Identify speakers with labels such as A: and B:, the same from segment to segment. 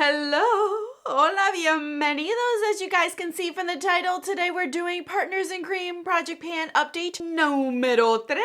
A: Hello, hola, bienvenidos. As you guys can see from the title, today we're doing Partners in Cream Project Pan update número 3.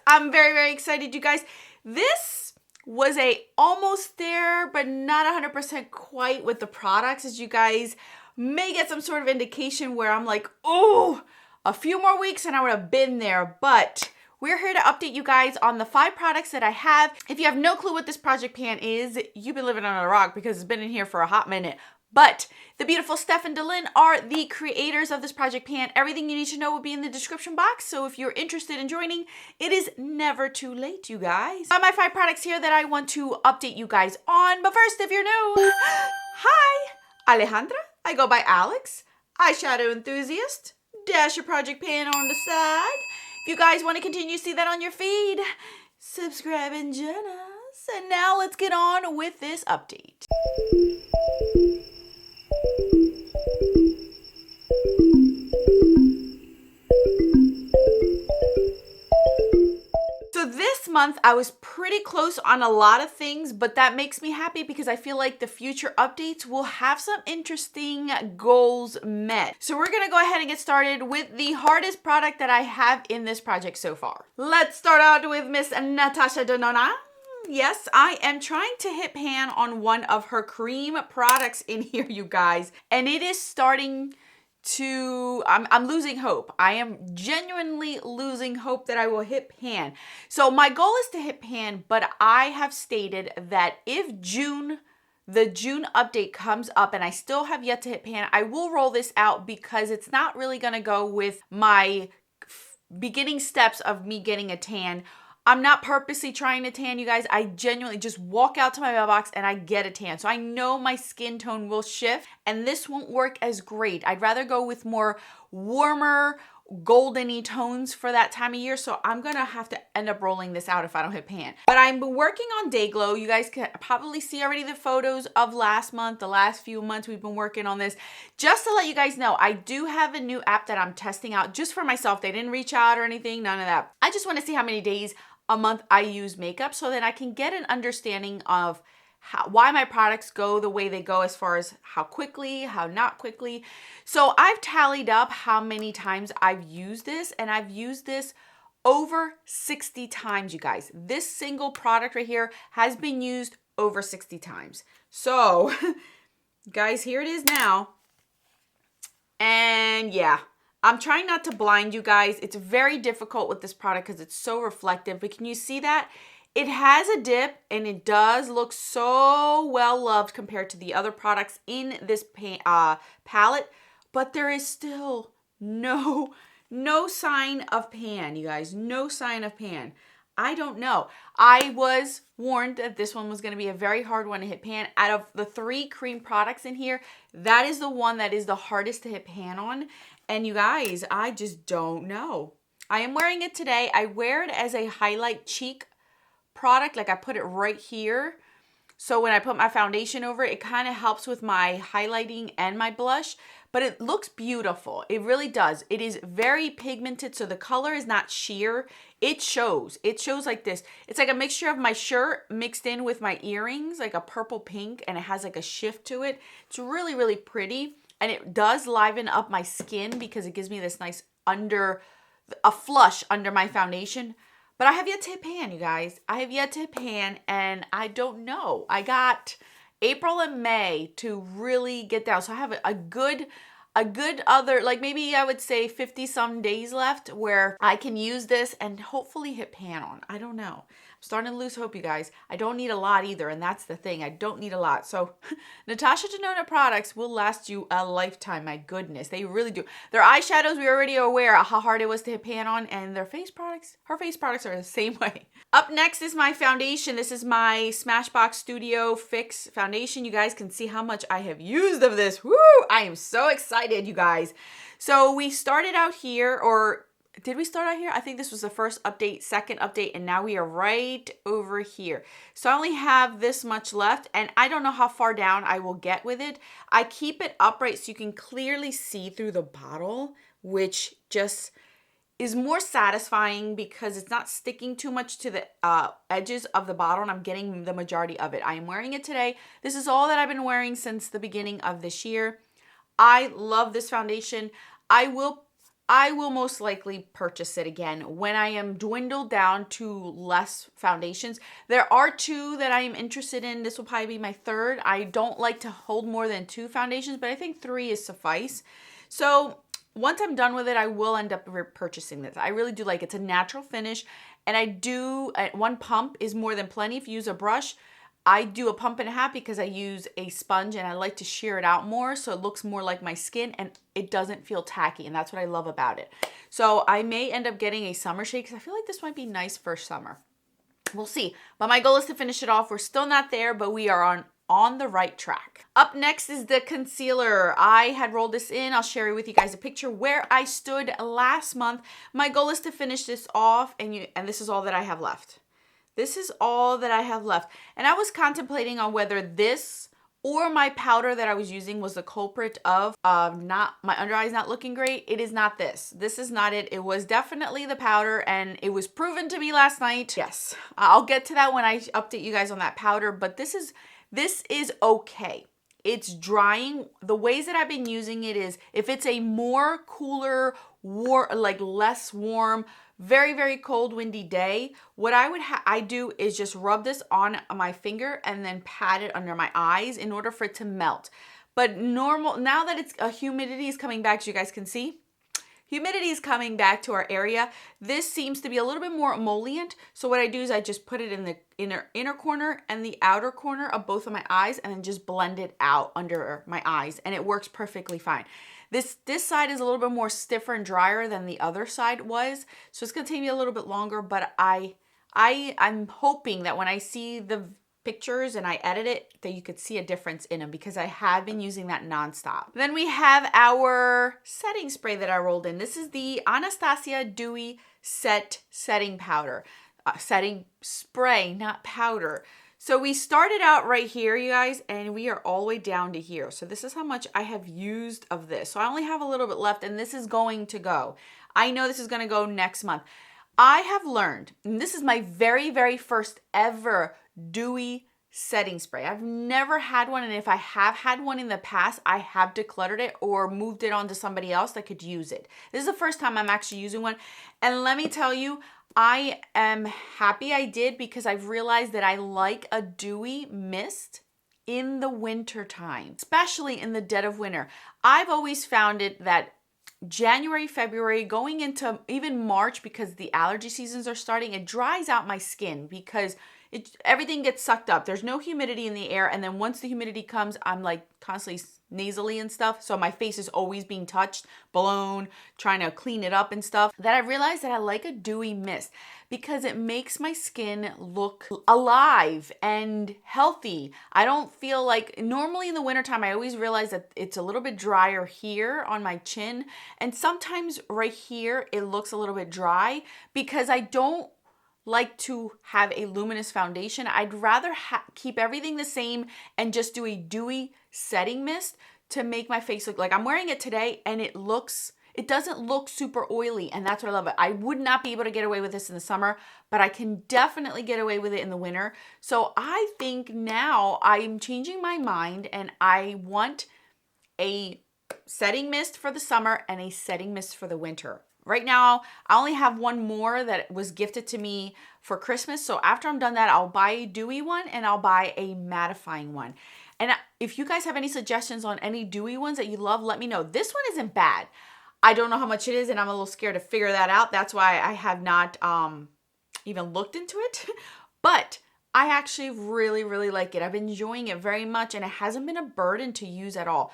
A: I'm very excited, you guys. This was almost there, but not 100% quite with the products, as you guys may get some sort of indication where I'm like, oh, a few more weeks and I would have been there, but we're here to update you guys on the 5 products that I have. If you have no clue what this project pan is, you've been living on a rock because it's been in here for a hot minute. But the beautiful Steph and Dylan are the creators of this project pan. Everything you need to know will be in the description box. So if you're interested in joining, it is never too late, you guys. I have my 5 products here that I want to update you guys on. But first, if you're new, hi, Alejandra. I go by Alex, eyeshadow enthusiast. Dash your project pan on the side. If you guys want to continue to see that on your feed, subscribe and join us. And now let's get on with this update. So this month I was pretty close on a lot of things, but that makes me happy because I feel like the future updates will have some interesting goals met. So we're gonna go ahead and get started with the hardest product that I have in this project so far. Let's start out with Miss Natasha Denona. Yes, I am trying to hit pan on one of her cream products in here, you guys, and it is starting to, I'm losing hope. I am genuinely losing hope that I will hit pan. So my goal is to hit pan, but I have stated that if the June update comes up and I still have yet to hit pan, I will roll this out because it's not really gonna go with my beginning steps of me getting a tan. I'm not purposely trying to tan, you guys. I genuinely just walk out to my mailbox and I get a tan. So I know my skin tone will shift and this won't work as great. I'd rather go with more warmer, golden-y tones for that time of year. So I'm gonna have to end up rolling this out if I don't hit pan. But I'm working on Day Glow. You guys can probably see already the photos of last month, the last few months we've been working on this. Just to let you guys know, I do have a new app that I'm testing out just for myself. They didn't reach out or anything, none of that. I just wanna see how many days a month I use makeup so that I can get an understanding of why my products go the way they go as far as how quickly, how not quickly. So I've tallied up how many times I've used this, and I've used this over 60 times, you guys. This single product right here has been used over 60 times. So guys, here it is now. And yeah, I'm trying not to blind you guys. It's very difficult with this product because it's so reflective, but can you see that? It has a dip and it does look so well loved compared to the other products in this palette, but there is still no sign of pan, you guys, no sign of pan. I don't know. I was warned that this one was going to be a very hard one to hit pan. Out of the 3 cream products in here, that is the one that is the hardest to hit pan on. And you guys, I just don't know. I am wearing it today. I wear it as a highlight cheek product. Like I put it right here. So when I put my foundation over it, it kind of helps with my highlighting and my blush. But it looks beautiful. It really does. It is very pigmented. So the color is not sheer. It shows. It shows like this. It's like a mixture of my shirt mixed in with my earrings, like a purple pink. And it has like a shift to it. It's really pretty. And it does liven up my skin because it gives me this nice a flush under my foundation. But I have yet to hit pan, you guys. I have yet to hit pan and I don't know. I got April and May to really get down. So I have a good other, like maybe I would say 50 some days left where I can use this and hopefully hit pan on. I don't know. I'm starting to lose hope, you guys. I don't need a lot either, and that's the thing. I don't need a lot. So Natasha Denona products will last you a lifetime. My goodness, they really do. Their eyeshadows, we already are aware of how hard it was to hit pan on, and their face products, her face products are the same way. Up next is my foundation. This is my Smashbox Studio Fix foundation. You guys can see how much I have used of this. Woo! I am so excited, you guys. So we started out here, or did we start out here? I think this was the first update, second update, and now we are right over here. So I only have this much left, and I don't know how far down I will get with it. I keep it upright so you can clearly see through the bottle, which just is more satisfying because it's not sticking too much to the edges of the bottle, and I'm getting the majority of it. I am wearing it today. This is all that I've been wearing since the beginning of this year. I love this foundation. I will most likely purchase it again when I am dwindled down to less foundations. There are 2 that I am interested in. This will probably be my 3rd. I don't like to hold more than 2 foundations, but I think 3 is suffice. So once I'm done with it, I will end up purchasing this. I really do like it. It's a natural finish, and I do, 1 pump is more than plenty. If you use a brush, I do a pump and a half because I use a sponge and I like to shear it out more so it looks more like my skin and it doesn't feel tacky, and that's what I love about it. So I may end up getting a summer shade because I feel like this might be nice for summer. We'll see. But my goal is to finish it off. We're still not there, but we are on the right track. Up next is the concealer. I had rolled this in. I'll share with you guys a picture where I stood last month. My goal is to finish this off, and this is all that I have left. This is all that I have left. And I was contemplating on whether this or my powder that I was using was the culprit of not my under eyes not looking great. It is not this. This is not it. It was definitely the powder, and it was proven to me last night. Yes, I'll get to that when I update you guys on that powder, but this is okay. It's drying. The ways that I've been using it is if it's a more cooler, like less warm, very, very cold, windy day, what I do is just rub this on my finger and then pat it under my eyes in order for it to melt. But now that it's humidity is coming back, as you guys can see, humidity is coming back to our area. This seems to be a little bit more emollient. So what I do is I just put it in the inner corner and the outer corner of both of my eyes and then just blend it out under my eyes, and it works perfectly fine. This side is a little bit more stiffer and drier than the other side was. So it's gonna take me a little bit longer, but I'm hoping that when I see the pictures and I edit it, that you could see a difference in them because I have been using that nonstop. Then we have our setting spray that I rolled in. This is the Anastasia Dewy Setting Powder. Setting spray, not powder. So we started out right here, you guys, and we are all the way down to here. So this is how much I have used of this. So I only have a little bit left, and this is going to go. I know this is going to go next month. I have learned, and this is my very, very first ever dewy setting spray. I've never had one, and if I have had one in the past, I have decluttered it or moved it on to somebody else that could use it. This is the first time I'm actually using one, and let me tell you, I am happy I did because I've realized that I like a dewy mist in the winter time, especially in the dead of winter. I've always found it that January, February, going into even March, because the allergy seasons are starting, it dries out my skin because everything gets sucked up. There's no humidity in the air, and then once the humidity comes, I'm like constantly nasally and stuff, so my face is always being touched, blown, trying to clean it up and stuff. That I realized that I like a dewy mist because it makes my skin look alive and healthy. I don't feel like, normally in the wintertime, I always realize that it's a little bit drier here on my chin, and sometimes right here it looks a little bit dry because I don't like to have a luminous foundation. I'd rather keep everything the same and just do a dewy setting mist to make my face look like I'm wearing it today, and it doesn't look super oily, and that's what I love it. I would not be able to get away with this in the summer, but I can definitely get away with it in the winter. So I think now I'm changing my mind, and I want a setting mist for the summer and a setting mist for the winter. Right now, I only have one more that was gifted to me for Christmas. So after I'm done that, I'll buy a dewy one and I'll buy a mattifying one. And if you guys have any suggestions on any dewy ones that you love, let me know. This one isn't bad. I don't know how much it is, and I'm a little scared to figure that out. That's why I have not even looked into it. But I actually really, really like it. I've been enjoying it very much, and it hasn't been a burden to use at all.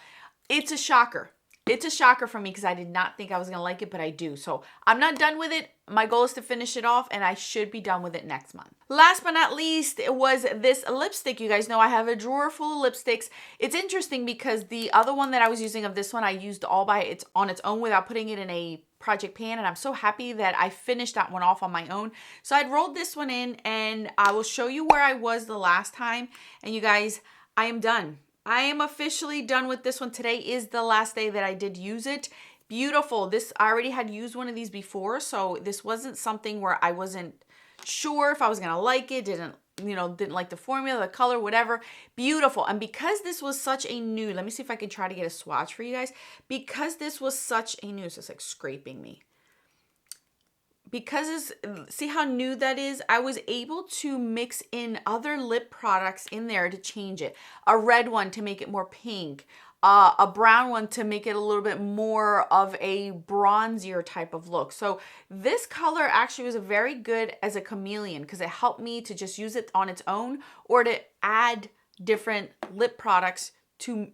A: It's a shocker. It's a shocker for me because I did not think I was going to like it, but I do. So I'm not done with it. My goal is to finish it off, and I should be done with it next month. Last but not least, it was this lipstick. You guys know I have a drawer full of lipsticks. It's interesting because the other one that I was using of this one, I used all on its own without putting it in a project pan, and I'm so happy that I finished that one off on my own. So I'd rolled this one in, and I will show you where I was the last time. And you guys, I am done. I am officially done with this one. Today is the last day that I did use it Beautiful. This, I already had used one of these before, so this wasn't something where I wasn't sure if I was gonna like it, didn't like the formula, the color, whatever. Beautiful. And because this was such a nude, let me see if I can try to get a swatch for you guys. Because this was such a nude, so it's like scraping me. Because see how nude that is? I was able to mix in other lip products in there to change it. A red one to make it more pink. A brown one to make it a little bit more of a bronzier type of look. So this color actually was very good as a chameleon because it helped me to just use it on its own or to add different lip products to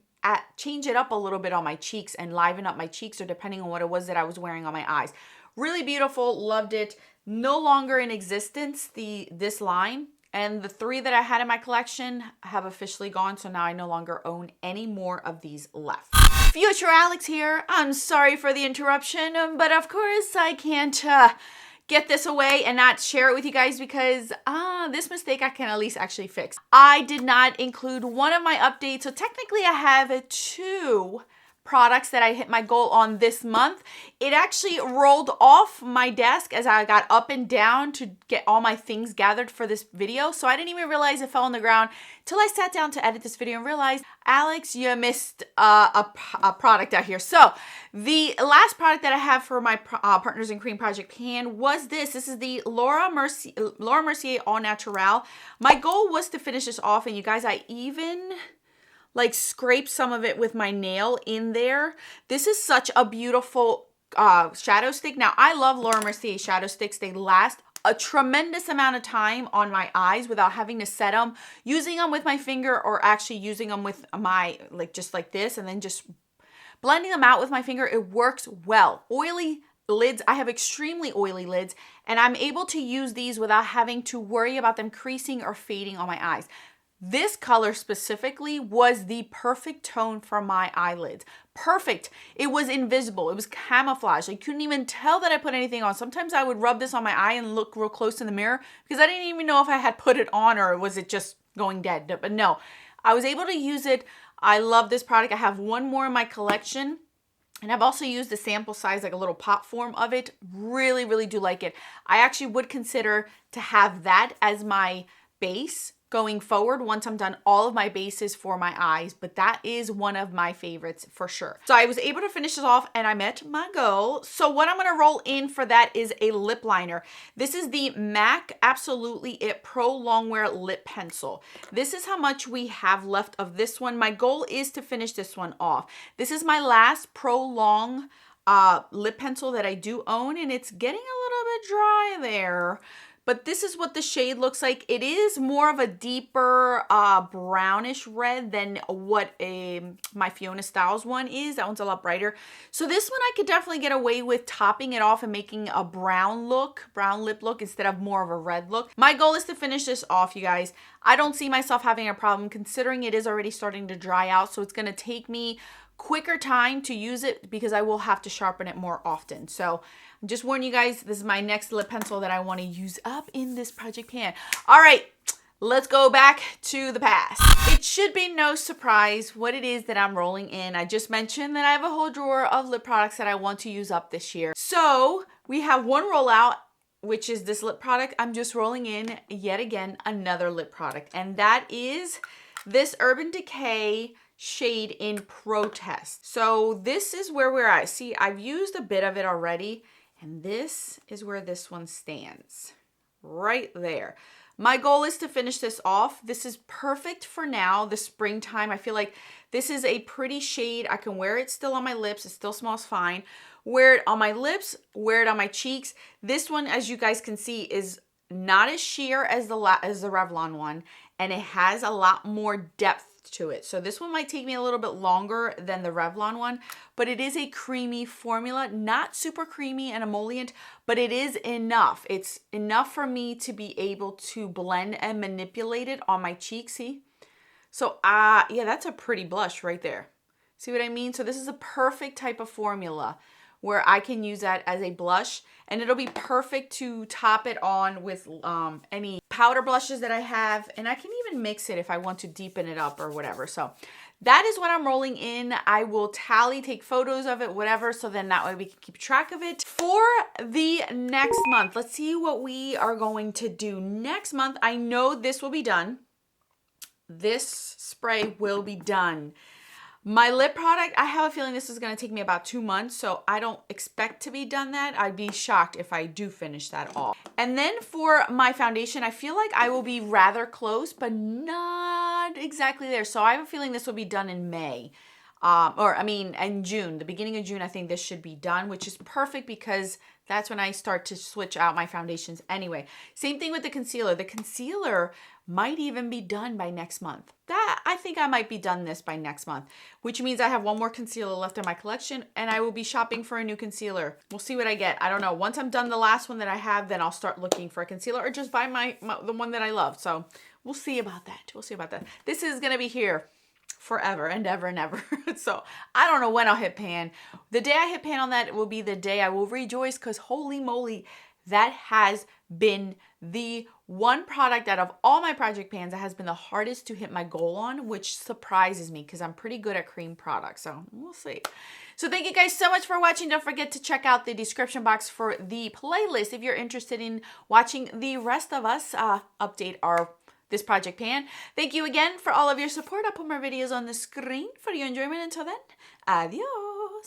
A: change it up a little bit on my cheeks and liven up my cheeks, or depending on what it was that I was wearing on my eyes. Really beautiful, loved it. No longer in existence, this line. And the 3 that I had in my collection have officially gone, so now I no longer own any more of these left. Future Alex here. I'm sorry for the interruption, but of course I can't get this away and not share it with you guys because this mistake I can at least actually fix. I did not include one of my updates, so technically I have 2 products that I hit my goal on this month. It actually rolled off my desk as I got up and down to get all my things gathered for this video. So I didn't even realize it fell on the ground till I sat down to edit this video and realized, Alex, you missed a product out here. So the last product that I have for my Partners in Cream Project Pan was this. This is the Laura Mercier All Natural. My goal was to finish this off, and you guys, I even like scrape some of it with my nail in there. This is such a beautiful shadow stick. Now, I love Laura Mercier shadow sticks. They last a tremendous amount of time on my eyes without having to set them, using them with my finger or actually using them with my, just like this, and then just blending them out with my finger. It works well. Oily lids, I have extremely oily lids, and I'm able to use these without having to worry about them creasing or fading on my eyes. This color specifically was the perfect tone for my eyelids. Perfect. It was invisible. It was camouflage. I couldn't even tell that I put anything on. Sometimes I would rub this on my eye and look real close in the mirror because I didn't even know if I had put it on or was it just going dead. But no, I was able to use it. I love this product. I have one more in my collection. And I've also used the sample size, like a little pop form of it. Really, really do like it. I actually would consider to have that as my base going forward once I'm done all of my bases for my eyes, but that is one of my favorites for sure. So I was able to finish this off and I met my goal. So what I'm gonna roll in for that is a lip liner. This is the MAC Absolutely It Pro Longwear Lip Pencil. This is how much we have left of this one. My goal is to finish this one off. This is my last Pro Long lip pencil that I do own, and it's getting a little bit dry there. But this is what the shade looks like. It is more of a deeper brownish red than what my Fiona Styles one is. That one's a lot brighter. So this one I could definitely get away with topping it off and making a brown lip look instead of more of a red look. My goal is to finish this off, you guys. I don't see myself having a problem considering it is already starting to dry out. So it's gonna take me quicker time to use it because I will have to sharpen it more often. So I'm just warning you guys, this is my next lip pencil that I want to use up in this project pan. All right, let's go back to the past. It should be no surprise what it is that I'm rolling in. I just mentioned that I have a whole drawer of lip products that I want to use up this year. So we have one rollout, which is this lip product. I'm just rolling in yet again another lip product, and that is this Urban Decay shade in Protest. So this is where we're at. See, I've used a bit of it already, and this is where this one stands. Right there. My goal is to finish this off. This is perfect for now, the springtime. I feel like this is a pretty shade. I can wear it still on my lips. It still smells fine. Wear it on my lips, wear it on my cheeks. This one, as you guys can see, is not as sheer as the Revlon one, and it has a lot more depth to it. So this one might take me a little bit longer than the Revlon one, but it is a creamy formula, not super creamy and emollient, but it is enough. It's enough for me to be able to blend and manipulate it on my cheeks. See? So yeah, that's a pretty blush right there. See what I mean? So this is a perfect type of formula where I can use that as a blush, and it'll be perfect to top it on with any powder blushes that I have, and I can even mix it if I want to deepen it up or whatever. So that is what I'm rolling in. I will tally, take photos of it, whatever, so then that way we can keep track of it. For the next month, let's see what we are going to do next month. I know this will be done. This spray will be done. My lip product, I have a feeling this is going to take me about 2 months, so I don't expect to be done that. I'd be shocked if I do finish that all. And then for my foundation, I feel like I will be rather close, but not exactly there. So I have a feeling this will be done in May. In June, the beginning of June, I think this should be done, which is perfect because that's when I start to switch out my foundations anyway. Same thing with the concealer. The concealer might even be done by next month. I think I might be done this by next month, which means I have one more concealer left in my collection and I will be shopping for a new concealer. We'll see what I get. I don't know. Once I'm done the last one that I have, then I'll start looking for a concealer or just buy the one that I love. So we'll see about that. We'll see about that. This is going to be here forever and ever and ever. So I don't know when I'll hit pan. The day I hit pan on that will be the day I will rejoice, because holy moly, that has been the one product out of all my project pans that has been the hardest to hit my goal on, which surprises me because I'm pretty good at cream products. So we'll see. So thank you guys so much for watching. Don't forget to check out the description box for the playlist if you're interested in watching the rest of us update this project pan. Thank you again for all of your support. I'll put more videos on the screen for your enjoyment. Until then, adios.